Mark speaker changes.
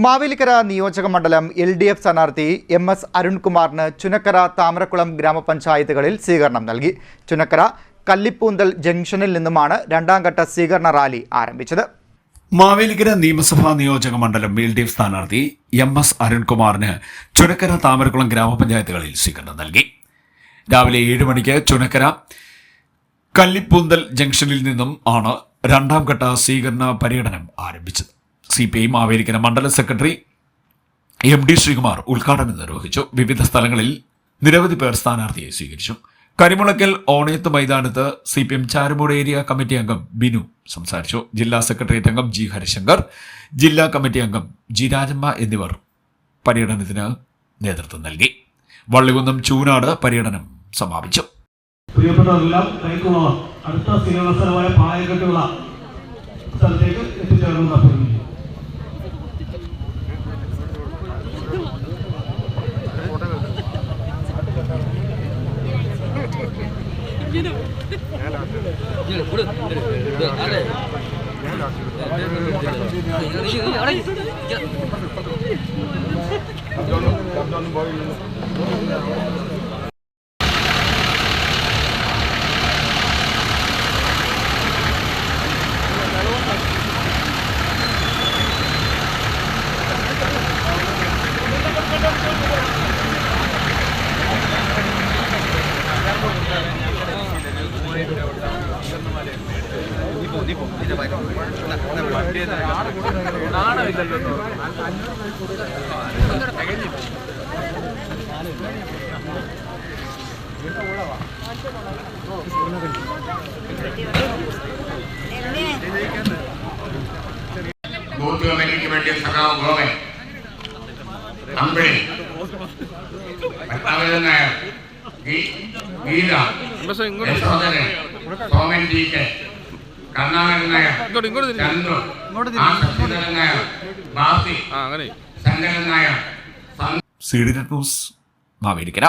Speaker 1: മാവേലിക്കര നിയോജക മണ്ഡലം LDF സ്ഥാനാർത്ഥി MS അരുൺകുമാറിന് ചുനക്കര താമരക്കുളം ഗ്രാമപഞ്ചായത്തുകളിൽ സ്വീകരണം നൽകി. ചുനക്കര കല്ലിപ്പൂന്തൽ ജംഗ്ഷനിൽ നിന്നുമാണ് രണ്ടാം ഘട്ട സ്വീകരണ റാലി ആരംഭിച്ചത്.
Speaker 2: മാവേലിക്കര നിയമസഭാ നിയോജക മണ്ഡലം LDF സ്ഥാനാർത്ഥി MS അരുൺകുമാറിന് ചുനക്കര താമരക്കുളം ഗ്രാമപഞ്ചായത്തുകളിൽ സ്വീകരണം നൽകി. രാവിലെ 7 മണിക്ക് ചുനക്കര കല്ലിപ്പൂന്തൽ ജംഗ്ഷനിൽ നിന്നും ആണ് രണ്ടാം ഘട്ട സ്വീകരണ പര്യടനം ആരംഭിച്ചത്. CPI മാവേലിക്കര മണ്ഡലം സെക്രട്ടറി MD ശ്രീകുമാർ ഉദ്ഘാടനം നിർവഹിച്ചു. വിവിധ സ്ഥലങ്ങളിൽ നിരവധി പേർ സ്ഥാനാർത്ഥിയെ സ്വീകരിച്ചു. കരിമുളക്കൽ ഓണയത്ത് മൈതാനത്ത് CPM ചാരുമൂട് ഏരിയ കമ്മിറ്റി അംഗം ബിനു സംസാരിച്ചു. ജില്ലാ സെക്രട്ടേറിയറ്റ് അംഗം G ഹരിശങ്കർ, ജില്ലാ കമ്മിറ്റി അംഗം G രാജമ്മ എന്നിവർ പര്യടനത്തിന് നേതൃത്വം നൽകി. വള്ളികുന്നം ചൂനാട് പര്യടനം സമാപിച്ചു.
Speaker 3: പ്രിയപ്പെട്ടവരെല്ലാം അടുത്ത സ്ഥിരവസ്ഥലമായ പായക്കെട്ടുള്ള സ്ഥലത്തേക്ക് എത്തിച്ചേർന്നു.
Speaker 4: ബൂത്ത് കമ്മിറ്റിക്ക് വേണ്ടി സഖാവ് ഗോവൻ, അമ്പിളി, ഭർത്താവ് Nair, Geetha, Yashodharan, Soman DK, Karunakaran Nair, Chandru, Sasidharan Nair, Basi, Sankaran Nair.
Speaker 2: CD news Mavelikkara.